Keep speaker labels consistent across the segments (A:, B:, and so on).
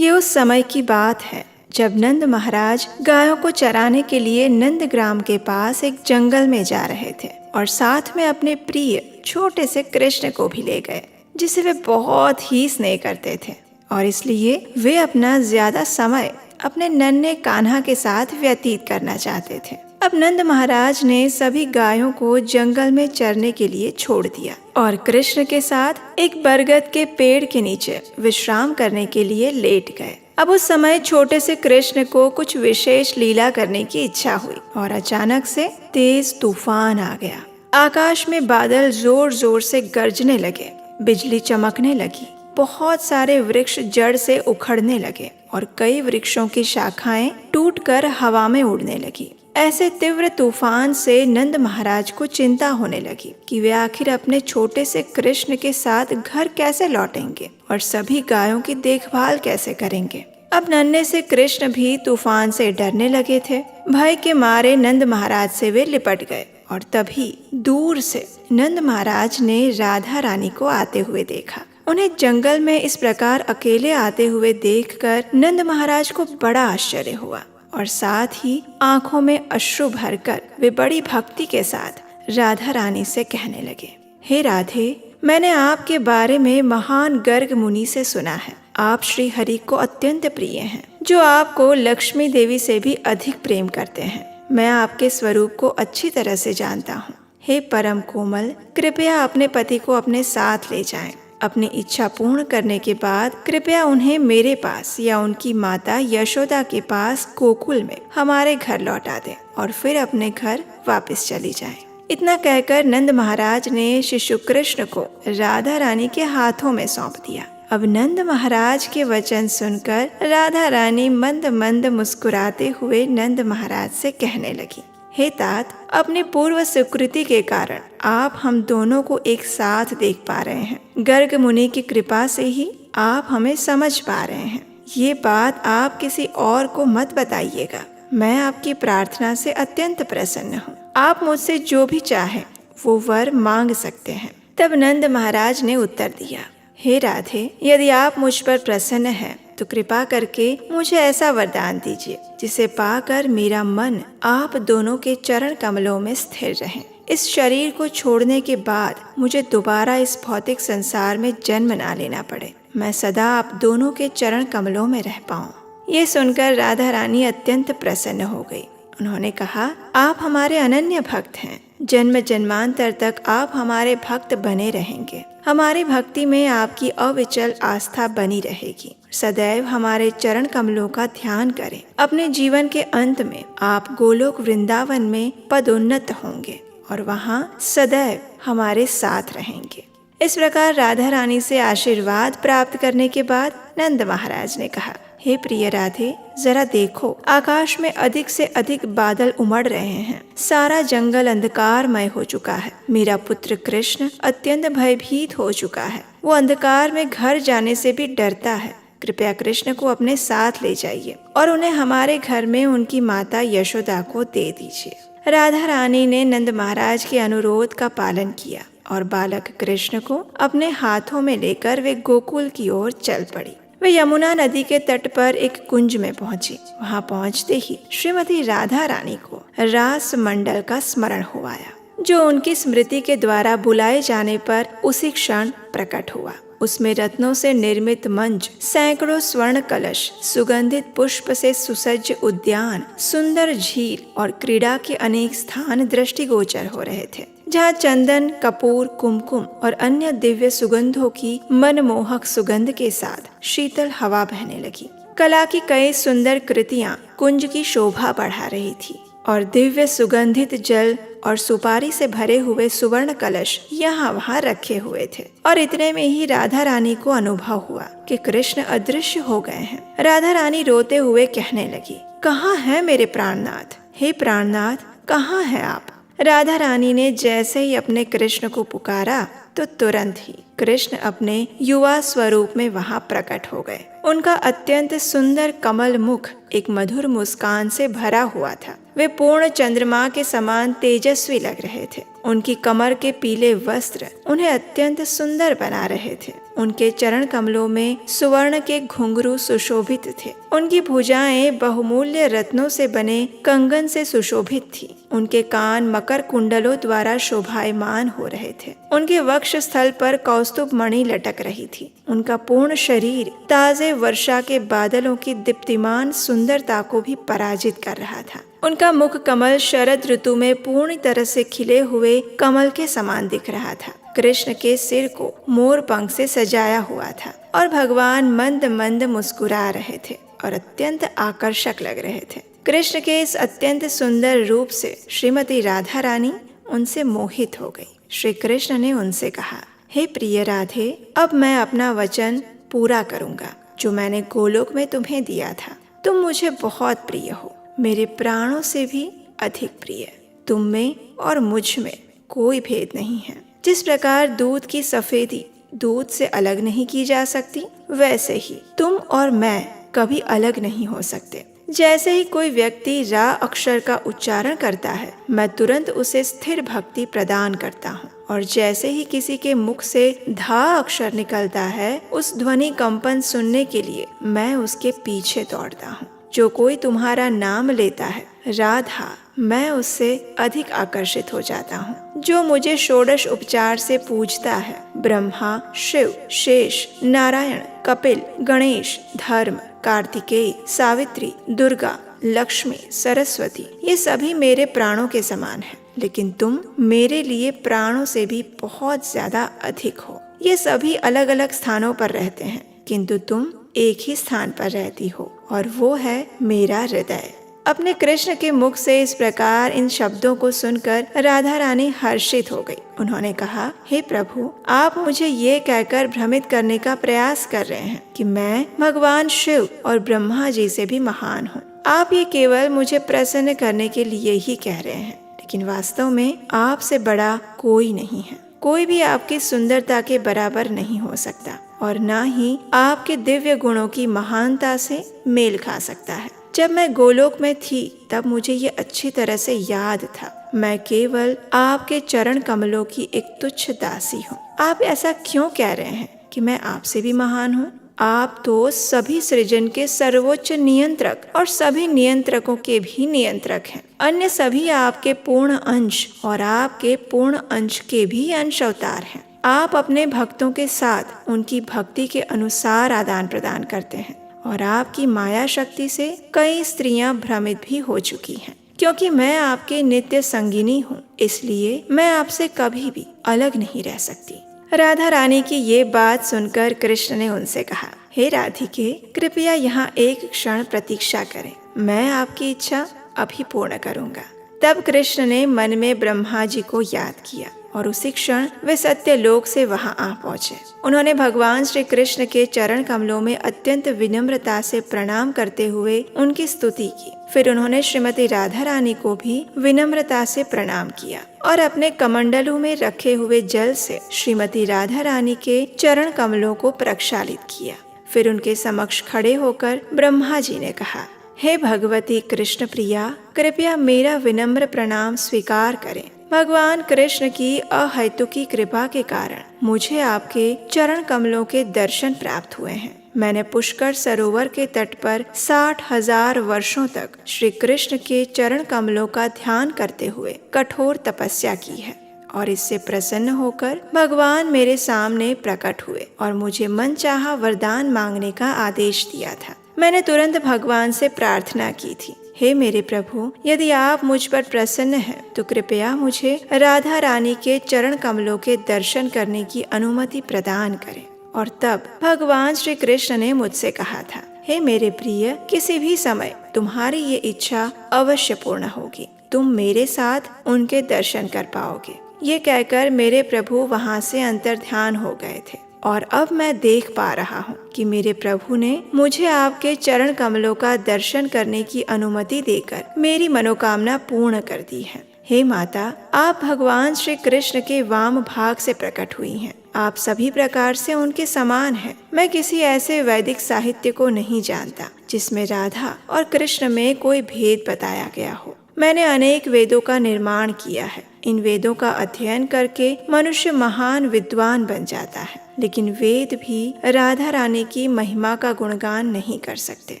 A: ये उस समय की बात है जब नंद महाराज गायों को चराने के लिए नंदग्राम के पास एक जंगल में जा रहे थे और साथ में अपने प्रिय छोटे से कृष्ण को भी ले गए, जिसे वे बहुत ही स्नेह करते थे और इसलिए वे अपना ज्यादा समय अपने नन्हे कान्हा के साथ व्यतीत करना चाहते थे। अब नंद महाराज ने सभी गायों को जंगल में चरने के लिए छोड़ दिया और कृष्ण के साथ एक बरगद के पेड़ के नीचे विश्राम करने के लिए लेट गए। अब उस समय छोटे से कृष्ण को कुछ विशेष लीला करने की इच्छा हुई और अचानक से तेज तूफान आ गया। आकाश में बादल जोर जोर से गरजने लगे, बिजली चमकने लगी, बहुत सारे वृक्ष जड़ से उखड़ने लगे और कई वृक्षों की शाखाएं टूटकर हवा में उड़ने लगी। ऐसे तीव्र तूफान से नंद महाराज को चिंता होने लगी कि वे आखिर अपने छोटे से कृष्ण के साथ घर कैसे लौटेंगे और सभी गायों की देखभाल कैसे करेंगे। अब नन्हे से कृष्ण भी तूफान से डरने लगे थे। भय के मारे नंद महाराज से वे लिपट गए और तभी दूर से नंद महाराज ने राधा रानी को आते हुए देखा। उन्हें जंगल में इस प्रकार अकेले आते हुए देखकर नंद महाराज को बड़ा आश्चर्य हुआ और साथ ही आंखों में अश्रु भरकर वे बड़ी भक्ति के साथ राधा रानी से कहने लगे, हे राधे, मैंने आपके बारे में महान गर्ग मुनि से सुना है। आप श्री हरि को अत्यंत प्रिय हैं, जो आपको लक्ष्मी देवी से भी अधिक प्रेम करते हैं। मैं आपके स्वरूप को अच्छी तरह से जानता हूँ। हे परम कोमल, कृपया अपने पति को अपने साथ ले जाएं। अपनी इच्छा पूर्ण करने के बाद कृपया उन्हें मेरे पास या उनकी माता यशोदा के पास गोकुल में हमारे घर लौटा दें और फिर अपने घर वापस चली जाएं। इतना कहकर नंद महाराज ने शिशु कृष्ण को राधा रानी के हाथों में सौंप दिया। अब नंद महाराज के वचन सुनकर राधा रानी मंद मंद मुस्कुराते हुए नंद महाराज से कहने लगी, हे तात, अपनी पूर्व स्वीकृति के कारण आप हम दोनों को एक साथ देख पा रहे हैं। गर्ग मुनि की कृपा से ही आप हमें समझ पा रहे हैं। ये बात आप किसी और को मत बताइएगा। मैं आपकी प्रार्थना से अत्यंत प्रसन्न हूँ। आप मुझसे जो भी चाहें वो वर मांग सकते हैं। तब नंद महाराज ने उत्तर दिया, हे राधे, यदि आप मुझ पर प्रसन्न हैं तो कृपा करके मुझे ऐसा वरदान दीजिए जिसे पाकर मेरा मन आप दोनों के चरण कमलों में स्थिर रहे। इस शरीर को छोड़ने के बाद मुझे दोबारा इस भौतिक संसार में जन्म ना लेना पड़े। मैं सदा आप दोनों के चरण कमलों में रह पाऊं। ये सुनकर राधा रानी अत्यंत प्रसन्न हो गई। उन्होंने कहा, आप हमारे अनन्य भक्त हैं। जन्म जन्मांतर तक आप हमारे भक्त बने रहेंगे। हमारी भक्ति में आपकी अविचल आस्था बनी रहेगी। सदैव हमारे चरण कमलों का ध्यान करें। अपने जीवन के अंत में आप गोलोक वृंदावन में पदोन्नत होंगे और वहाँ सदैव हमारे साथ रहेंगे। इस प्रकार राधा रानी से आशीर्वाद प्राप्त करने के बाद नंद महाराज ने कहा, हे प्रिय राधे, जरा देखो, आकाश में अधिक से अधिक बादल उमड़ रहे हैं। सारा जंगल अंधकारमय हो चुका है। मेरा पुत्र कृष्ण अत्यंत भयभीत हो चुका है। वो अंधकार में घर जाने से भी डरता है। कृपया कृष्ण को अपने साथ ले जाइए और उन्हें हमारे घर में उनकी माता यशोदा को दे दीजिए। राधा रानी ने नंद महाराज के अनुरोध का पालन किया और बालक कृष्ण को अपने हाथों में लेकर वे गोकुल की ओर चल पड़ी। वे यमुना नदी के तट पर एक कुंज में पहुंची। वहां पहुंचते ही श्रीमती राधा रानी को रास मंडल का स्मरण हो आया, जो उनकी स्मृति के द्वारा बुलाए जाने पर उसी क्षण प्रकट हुआ। उसमें रत्नों से निर्मित मंच, सैकड़ों स्वर्ण कलश, सुगंधित पुष्प से सुसज्ज उद्यान, सुंदर झील और क्रीड़ा के अनेक स्थान दृष्टिगोचर हो रहे थे, जहाँ चंदन, कपूर, कुमकुम और अन्य दिव्य सुगंधों की मनमोहक सुगंध के साथ शीतल हवा बहने लगी। कला की कई सुंदर कृतियां कुंज की शोभा बढ़ा रही थी और दिव्य सुगंधित जल और सुपारी से भरे हुए सुवर्ण कलश यहाँ वहाँ रखे हुए थे। और इतने में ही राधा रानी को अनुभव हुआ कि कृष्ण अदृश्य हो गए हैं। राधा रानी रोते हुए कहने लगी, कहाँ है मेरे प्राणनाथ? हे प्राणनाथ, कहाँ है आप? राधा रानी ने जैसे ही अपने कृष्ण को पुकारा तो तुरंत ही कृष्ण अपने युवा स्वरूप में वहां प्रकट हो गए। उनका अत्यंत सुंदर कमल मुख एक मधुर मुस्कान से भरा हुआ था। वे पूर्ण चंद्रमा के समान तेजस्वी लग रहे थे। उनकी कमर के पीले वस्त्र उन्हें अत्यंत सुंदर बना रहे थे। उनके चरण कमलों में सुवर्ण के घुंघरू सुशोभित थे। उनकी भुजाएं बहुमूल्य रत्नों से बने कंगन से सुशोभित थी। उनके कान मकर कुंडलों द्वारा शोभायमान हो रहे थे। उनके वक्ष स्थल पर कौस्तुभ मणि लटक रही थी। उनका पूर्ण शरीर ताजे वर्षा के बादलों की दीप्तिमान सुंदरता को भी पराजित कर रहा था। उनका मुख कमल शरद ऋतु में पूर्ण तरह से खिले हुए कमल के समान दिख रहा था। कृष्ण के सिर को मोर पंख से सजाया हुआ था और भगवान मंद मंद मुस्कुरा रहे थे और अत्यंत आकर्षक लग रहे थे। कृष्ण के इस अत्यंत सुंदर रूप से श्रीमती राधा रानी उनसे मोहित हो गई। श्री कृष्ण ने उनसे कहा, हे प्रिय राधे, अब मैं अपना वचन पूरा करूंगा जो मैंने गोलोक में तुम्हें दिया था। तुम मुझे बहुत प्रिय हो, मेरे प्राणों से भी अधिक प्रिय। तुम में और मुझ में कोई भेद नहीं है। जिस प्रकार दूध की सफेदी दूध से अलग नहीं की जा सकती, वैसे ही तुम और मैं कभी अलग नहीं हो सकते। जैसे ही कोई व्यक्ति रा अक्षर का उच्चारण करता है, मैं तुरंत उसे स्थिर भक्ति प्रदान करता हूँ, और जैसे ही किसी के मुख से धा अक्षर निकलता है, उस ध्वनि कंपन सुनने के लिए मैं उसके पीछे दौड़ता हूँ। जो कोई तुम्हारा नाम लेता है राधा, मैं उससे अधिक आकर्षित हो जाता हूँ। जो मुझे षोडश उपचार से पूजता है, ब्रह्मा, शिव, शेष, नारायण, कपिल, गणेश, धर्म, कार्तिकेय, सावित्री, दुर्गा, लक्ष्मी, सरस्वती, ये सभी मेरे प्राणों के समान हैं। लेकिन तुम मेरे लिए प्राणों से भी बहुत ज्यादा अधिक हो। ये सभी अलग अलग स्थानों पर रहते हैं, किंतु तुम एक ही स्थान पर रहती हो, और वो है मेरा हृदय। अपने कृष्ण के मुख से इस प्रकार इन शब्दों को सुनकर राधा रानी हर्षित हो गई। उन्होंने कहा, हे प्रभु, आप मुझे ये कहकर भ्रमित करने का प्रयास कर रहे हैं कि मैं भगवान शिव और ब्रह्मा जी से भी महान हूँ। आप ये केवल मुझे प्रसन्न करने के लिए ही कह रहे हैं, लेकिन वास्तव में आपसे बड़ा कोई नहीं है। कोई भी आपकी सुंदरता के बराबर नहीं हो सकता, और ना ही आपके दिव्य गुणों की महानता से मेल खा सकता है। जब मैं गोलोक में थी, तब मुझे ये अच्छी तरह से याद था। मैं केवल आपके चरण कमलों की एक तुच्छ दासी हूँ। आप ऐसा क्यों कह रहे हैं कि मैं आपसे भी महान हूँ? आप तो सभी सृजन के सर्वोच्च नियंत्रक और सभी नियंत्रकों के भी नियंत्रक हैं। अन्य सभी आपके पूर्ण अंश और आपके पूर्ण अंश के भी अंश अवतार हैं। आप अपने भक्तों के साथ उनकी भक्ति के अनुसार आदान प्रदान करते हैं, और आपकी माया शक्ति से कई स्त्रियां भ्रमित भी हो चुकी हैं। क्योंकि मैं आपके नित्य संगिनी हूँ, इसलिए मैं आपसे कभी भी अलग नहीं रह सकती। राधा रानी की ये बात सुनकर कृष्ण ने उनसे कहा, हे राधिके, कृपया यहाँ एक क्षण प्रतीक्षा करें। मैं आपकी इच्छा अभी पूर्ण करूँगा। तब कृष्ण ने मन में ब्रह्मा जी को याद किया, और उसी क्षण वे सत्यलोक से वहां आ पहुंचे। उन्होंने भगवान श्री कृष्ण के चरण कमलों में अत्यंत विनम्रता से प्रणाम करते हुए उनकी स्तुति की। फिर उन्होंने श्रीमती राधा रानी को भी विनम्रता से प्रणाम किया, और अपने कमंडलों में रखे हुए जल से श्रीमती राधा रानी के चरण कमलों को प्रक्षालित किया। फिर उनके समक्ष खड़े होकर ब्रह्मा जी ने कहा, हे भगवती कृष्ण प्रिया, कृपया मेरा विनम्र प्रणाम स्वीकार करें। भगवान कृष्ण की अहेतुकी कृपा के कारण मुझे आपके चरण कमलों के दर्शन प्राप्त हुए हैं। मैंने पुष्कर सरोवर के तट पर 60,000 वर्षों तक श्री कृष्ण के चरण कमलों का ध्यान करते हुए कठोर तपस्या की है, और इससे प्रसन्न होकर भगवान मेरे सामने प्रकट हुए और मुझे मनचाहा वरदान मांगने का आदेश दिया था। मैंने तुरंत भगवान से प्रार्थना की थी, हे मेरे प्रभु, यदि आप मुझ पर प्रसन्न हैं तो कृपया मुझे राधा रानी के चरण कमलों के दर्शन करने की अनुमति प्रदान करें। और तब भगवान श्री कृष्ण ने मुझसे कहा था, हे मेरे प्रिय, किसी भी समय तुम्हारी ये इच्छा अवश्य पूर्ण होगी। तुम मेरे साथ उनके दर्शन कर पाओगे। ये कहकर मेरे प्रभु वहाँ से अंतर्ध्यान हो गए थे, और अब मैं देख पा रहा हूँ कि मेरे प्रभु ने मुझे आपके चरण कमलों का दर्शन करने की अनुमति देकर मेरी मनोकामना पूर्ण कर दी है। हे माता, आप भगवान श्री कृष्ण के वाम भाग से प्रकट हुई हैं। आप सभी प्रकार से उनके समान हैं। मैं किसी ऐसे वैदिक साहित्य को नहीं जानता जिसमें राधा और कृष्ण में कोई भेद बताया गया हो। मैंने अनेक वेदों का निर्माण किया है। इन वेदों का अध्ययन करके मनुष्य महान विद्वान बन जाता है, लेकिन वेद भी राधा रानी की महिमा का गुणगान नहीं कर सकते,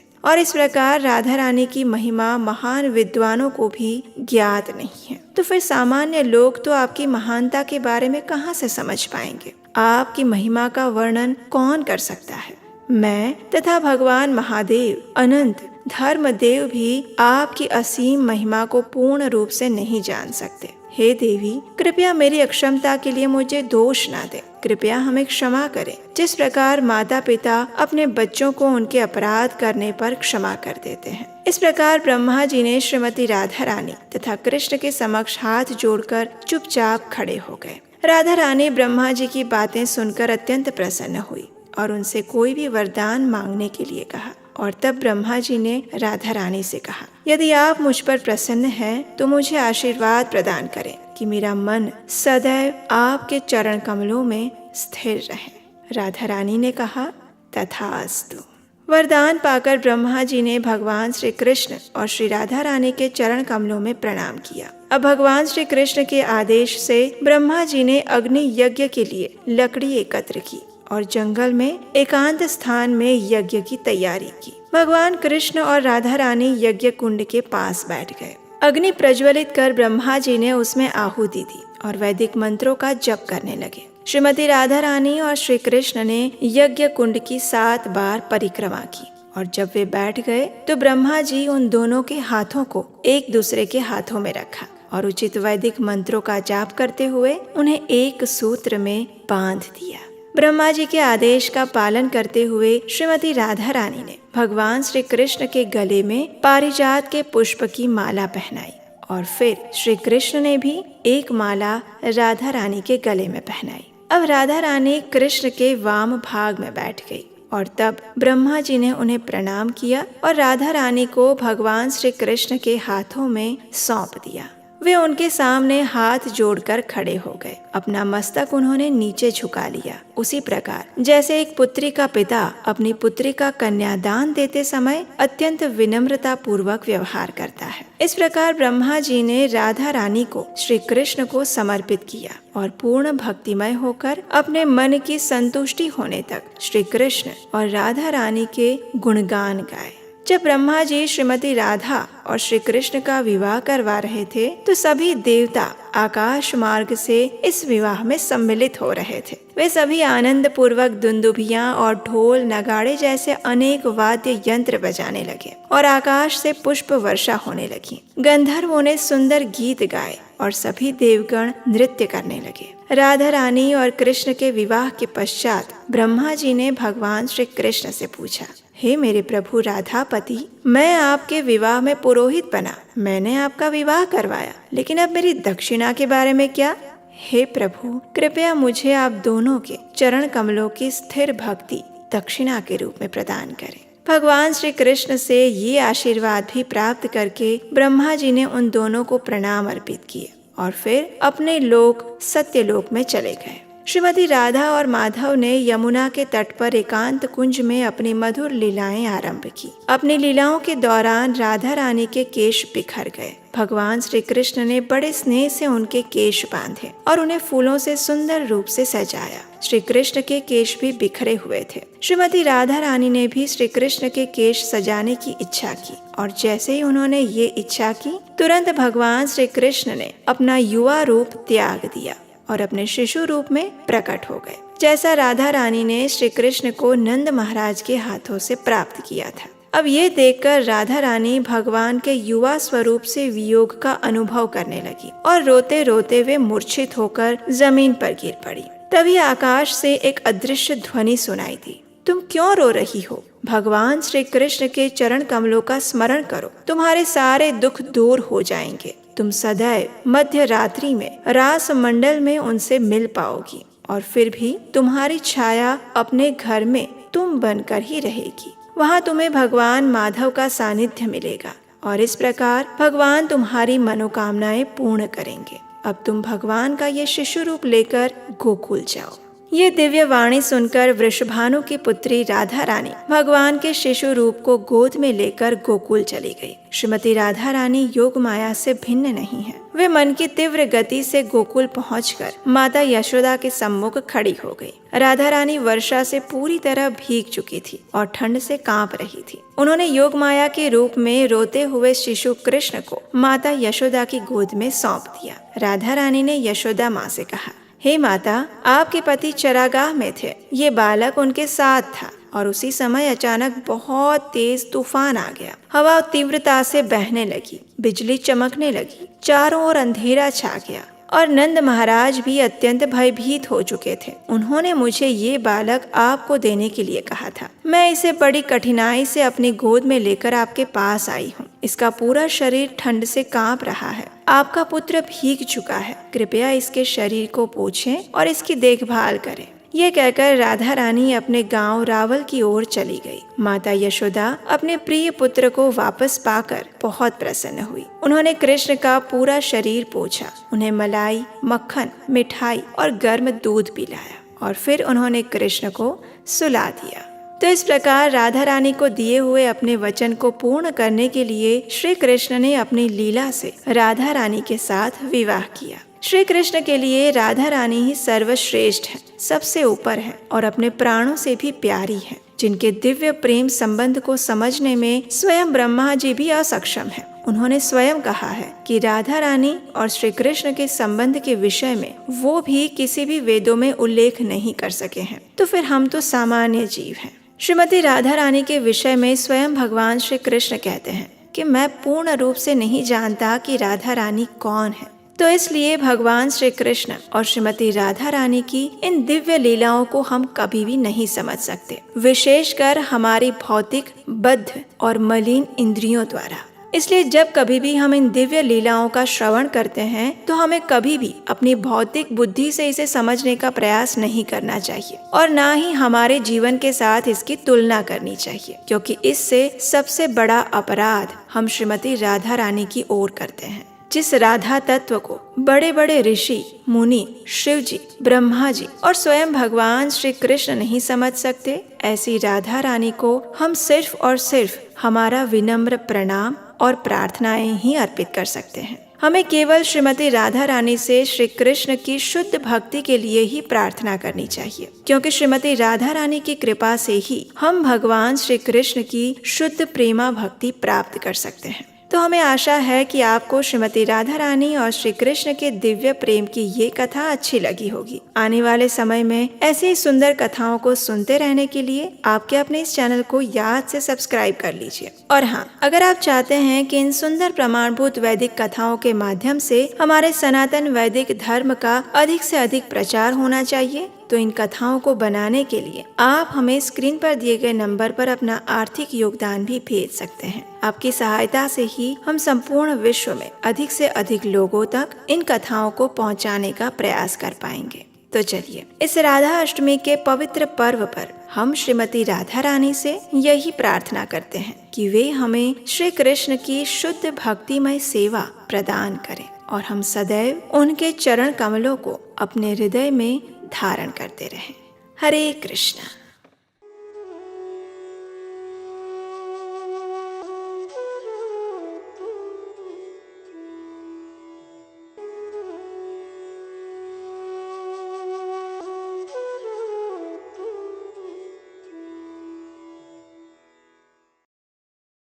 A: और इस प्रकार राधा रानी की महिमा महान विद्वानों को भी ज्ञात नहीं है। तो फिर सामान्य लोग तो आपकी महानता के बारे में कहाँ से समझ पाएंगे? आपकी महिमा का वर्णन कौन कर सकता है? मैं तथा भगवान महादेव, अनंत धर्मदेव भी आपकी असीम महिमा को पूर्ण रूप से नहीं जान सकते। हे देवी, कृपया मेरी अक्षमता के लिए मुझे दोष ना दे। कृपया हमें क्षमा करें, जिस प्रकार माता पिता अपने बच्चों को उनके अपराध करने पर क्षमा कर देते हैं। इस प्रकार ब्रह्मा जी ने श्रीमती राधा रानी तथा कृष्ण के समक्ष हाथ जोड़कर चुपचाप खड़े हो गए। राधा रानी ब्रह्मा जी की बातें सुनकर अत्यंत प्रसन्न हुई और उनसे कोई भी वरदान मांगने के लिए कहा। और तब ब्रह्मा जी ने राधा रानी से कहा, यदि आप मुझ पर प्रसन्न हैं तो मुझे आशीर्वाद प्रदान करें कि मेरा मन सदैव आपके चरण कमलों में स्थिर रहे। राधा रानी ने कहा, तथास्तु। वरदान पाकर ब्रह्मा जी ने भगवान श्री कृष्ण और श्री राधा रानी के चरण कमलों में प्रणाम किया। अब भगवान श्री कृष्ण के आदेश से ब्रह्मा जी ने अग्नि यज्ञ के लिए लकड़ी एकत्र की और जंगल में एकांत स्थान में यज्ञ की तैयारी की। भगवान कृष्ण और राधा रानी यज्ञ कुंड के पास बैठ गए। अग्नि प्रज्वलित कर ब्रह्मा जी ने उसमें आहुति दी और वैदिक मंत्रों का जप करने लगे। श्रीमती राधा रानी और श्री कृष्ण ने यज्ञ कुंड की 7 बार परिक्रमा की और जब वे बैठ गए तो ब्रह्मा जी उन दोनों के हाथों को एक दूसरे के हाथों में रखा और उचित वैदिक मंत्रों का जाप करते हुए उन्हें एक सूत्र में बांध दिया। ब्रह्मा जी के आदेश का पालन करते हुए श्रीमती राधा रानी ने भगवान श्री कृष्ण के गले में पारिजात के पुष्प की माला पहनाई और फिर श्री कृष्ण ने भी एक माला राधा रानी के गले में पहनाई। अब राधा रानी कृष्ण के वाम भाग में बैठ गई और तब ब्रह्मा जी ने उन्हें प्रणाम किया और राधा रानी को भगवान श्री कृष्ण के हाथों में सौंप दिया। वे उनके सामने हाथ जोड़कर खड़े हो गए। अपना मस्तक उन्होंने नीचे झुका लिया, उसी प्रकार जैसे एक पुत्री का पिता अपनी पुत्री का कन्यादान देते समय अत्यंत विनम्रता पूर्वक व्यवहार करता है। इस प्रकार ब्रह्मा जी ने राधा रानी को श्री कृष्ण को समर्पित किया और पूर्ण भक्तिमय होकर अपने मन की संतुष्टि होने तक श्री कृष्ण और राधा रानी के गुणगान गाए। जब ब्रह्मा जी श्रीमती राधा और श्री कृष्ण का विवाह करवा रहे थे तो सभी देवता आकाश मार्ग से इस विवाह में सम्मिलित हो रहे थे। वे सभी आनंद पूर्वक दुंदुभियां और ढोल नगाड़े जैसे अनेक वाद्य यंत्र बजाने लगे और आकाश से पुष्प वर्षा होने लगी। गंधर्वों ने सुंदर गीत गाए और सभी देवगण नृत्य करने लगे। राधा रानी और कृष्ण के विवाह के पश्चात ब्रह्मा जी ने भगवान श्री कृष्ण से पूछा, हे मेरे प्रभु राधापति, मैं आपके विवाह में पुरोहित बना, मैंने आपका विवाह करवाया, लेकिन अब मेरी दक्षिणा के बारे में क्या? हे प्रभु, कृपया मुझे आप दोनों के चरण कमलों की स्थिर भक्ति दक्षिणा के रूप में प्रदान करें। भगवान श्री कृष्ण से ये आशीर्वाद भी प्राप्त करके ब्रह्मा जी ने उन दोनों को प्रणाम अर्पित किए और फिर अपने लोक सत्यलोक में चले गए। श्रीमती राधा और माधव ने यमुना के तट पर एकांत कुंज में अपनी मधुर लीलाएं आरंभ की। अपनी लीलाओं के दौरान राधा रानी के केश बिखर गए। भगवान श्री कृष्ण ने बड़े स्नेह से उनके केश बांधे और उन्हें फूलों से सुंदर रूप से सजाया। श्री कृष्ण के केश भी बिखरे हुए थे। श्रीमती राधा रानी ने भी श्री कृष्ण के केश सजाने की इच्छा की और जैसे ही उन्होंने ये इच्छा की, तुरंत भगवान श्री कृष्ण ने अपना युवा रूप त्याग दिया और अपने शिशु रूप में प्रकट हो गए, जैसा राधा रानी ने श्री कृष्ण को नंद महाराज के हाथों से प्राप्त किया था। अब ये देखकर राधा रानी भगवान के युवा स्वरूप से वियोग का अनुभव करने लगी और रोते रोते वे मूर्छित होकर जमीन पर गिर पड़ी। तभी आकाश से एक अदृश्य ध्वनि सुनाई दी, तुम क्यों रो रही हो? भगवान श्री कृष्ण के चरण कमलों का स्मरण करो, तुम्हारे सारे दुख दूर हो जाएंगे। तुम सदैव मध्य रात्रि में रास मंडल में उनसे मिल पाओगी और फिर भी तुम्हारी छाया अपने घर में तुम बनकर ही रहेगी। वहाँ तुम्हें भगवान माधव का सानिध्य मिलेगा और इस प्रकार भगवान तुम्हारी मनोकामनाएं पूर्ण करेंगे। अब तुम भगवान का ये शिशु रूप लेकर गोकुल जाओ। ये दिव्य वाणी सुनकर वृषभानु की पुत्री राधा रानी भगवान के शिशु रूप को गोद में लेकर गोकुल चली गई। श्रीमती राधा रानी योग माया से भिन्न नहीं है। वे मन की तीव्र गति से गोकुल पहुंचकर माता यशोदा के सम्मुख खड़ी हो गई। राधा रानी वर्षा से पूरी तरह भीग चुकी थी और ठंड से कांप रही थी। उन्होंने योग माया के रूप में रोते हुए शिशु कृष्ण को माता यशोदा की गोद में सौंप दिया। राधा रानी ने यशोदा माँ से कहा, हे माता, आपके पति चरागाह में थे, ये बालक उनके साथ था और उसी समय अचानक बहुत तेज तूफान आ गया। हवा तीव्रता से बहने लगी, बिजली चमकने लगी, चारों ओर अंधेरा छा गया और नंद महाराज भी अत्यंत भयभीत हो चुके थे। उन्होंने मुझे ये बालक आपको देने के लिए कहा था। मैं इसे बड़ी कठिनाई से अपनी गोद में लेकर आपके पास आई हूँ। इसका पूरा शरीर ठंड से कांप रहा है। आपका पुत्र भीग चुका है, कृपया इसके शरीर को पोंछें और इसकी देखभाल करें। ये कहकर राधा रानी अपने गांव रावल की ओर चली गई। माता यशोदा अपने प्रिय पुत्र को वापस पाकर बहुत प्रसन्न हुई। उन्होंने कृष्ण का पूरा शरीर पोंछा, उन्हें मलाई, मक्खन, मिठाई और गर्म दूध पिलाया और फिर उन्होंने कृष्ण को सुला दिया। तो इस प्रकार राधा रानी को दिए हुए अपने वचन को पूर्ण करने के लिए श्री कृष्ण ने अपनी लीला से राधा रानी के साथ विवाह किया। श्री कृष्ण के लिए राधा रानी ही सर्वश्रेष्ठ है, सबसे ऊपर है और अपने प्राणों से भी प्यारी है, जिनके दिव्य प्रेम संबंध को समझने में स्वयं ब्रह्मा जी भी असक्षम है। उन्होंने स्वयं कहा है कि राधा रानी और श्री कृष्ण के संबंध के विषय में वो भी किसी भी वेदों में उल्लेख नहीं कर सके हैं, तो फिर हम तो सामान्य जीव हैं। श्रीमती राधा रानी के विषय में स्वयं भगवान श्री कृष्ण कहते हैं कि मैं पूर्ण रूप से नहीं जानता कि राधा रानी कौन है। तो इसलिए भगवान श्री कृष्ण और श्रीमती राधा रानी की इन दिव्य लीलाओं को हम कभी भी नहीं समझ सकते, विशेषकर हमारी भौतिक, बद्ध और मलिन इंद्रियों द्वारा। इसलिए जब कभी भी हम इन दिव्य लीलाओं का श्रवण करते हैं तो हमें कभी भी अपनी भौतिक बुद्धि से इसे समझने का प्रयास नहीं करना चाहिए और ना ही हमारे जीवन के साथ इसकी तुलना करनी चाहिए, क्योंकि इससे सबसे बड़ा अपराध हम श्रीमती राधा रानी की ओर करते हैं। जिस राधा तत्व को बड़े बड़े ऋषि, मुनि, शिव जी, ब्रह्मा जी और स्वयं भगवान श्री कृष्ण नहीं समझ सकते, ऐसी राधा रानी को हम सिर्फ और सिर्फ हमारा विनम्र प्रणाम और प्रार्थनाएं ही अर्पित कर सकते हैं। हमें केवल श्रीमती राधा रानी से श्री कृष्ण की शुद्ध भक्ति के लिए ही प्रार्थना करनी चाहिए, क्योंकि श्रीमती राधा रानी की कृपा से ही हम भगवान श्री कृष्ण की शुद्ध प्रेमा भक्ति प्राप्त कर सकते हैं। तो हमें आशा है कि आपको श्रीमती राधा रानी और श्री कृष्ण के दिव्य प्रेम की ये कथा अच्छी लगी होगी। आने वाले समय में ऐसी ही सुंदर कथाओं को सुनते रहने के लिए आपके अपने इस चैनल को याद से सब्सक्राइब कर लीजिए। और हाँ, अगर आप चाहते हैं कि इन सुंदर प्रमाणभूत वैदिक कथाओं के माध्यम से हमारे सनातन वैदिक धर्म का अधिक से अधिक प्रचार होना चाहिए, तो इन कथाओं को बनाने के लिए आप हमें स्क्रीन पर दिए गए नंबर पर अपना आर्थिक योगदान भी भेज सकते हैं। आपकी सहायता से ही हम संपूर्ण विश्व में अधिक से अधिक लोगों तक इन कथाओं को पहुंचाने का प्रयास कर पाएंगे। तो चलिए, इस राधा अष्टमी के पवित्र पर्व पर हम श्रीमती राधा रानी से यही प्रार्थना करते हैं कि वे हमें श्री कृष्ण की शुद्ध भक्तिमय सेवा प्रदान करें और हम सदैव उनके चरण कमलों को अपने हृदय में धारण करते रहें। हरे कृष्णा।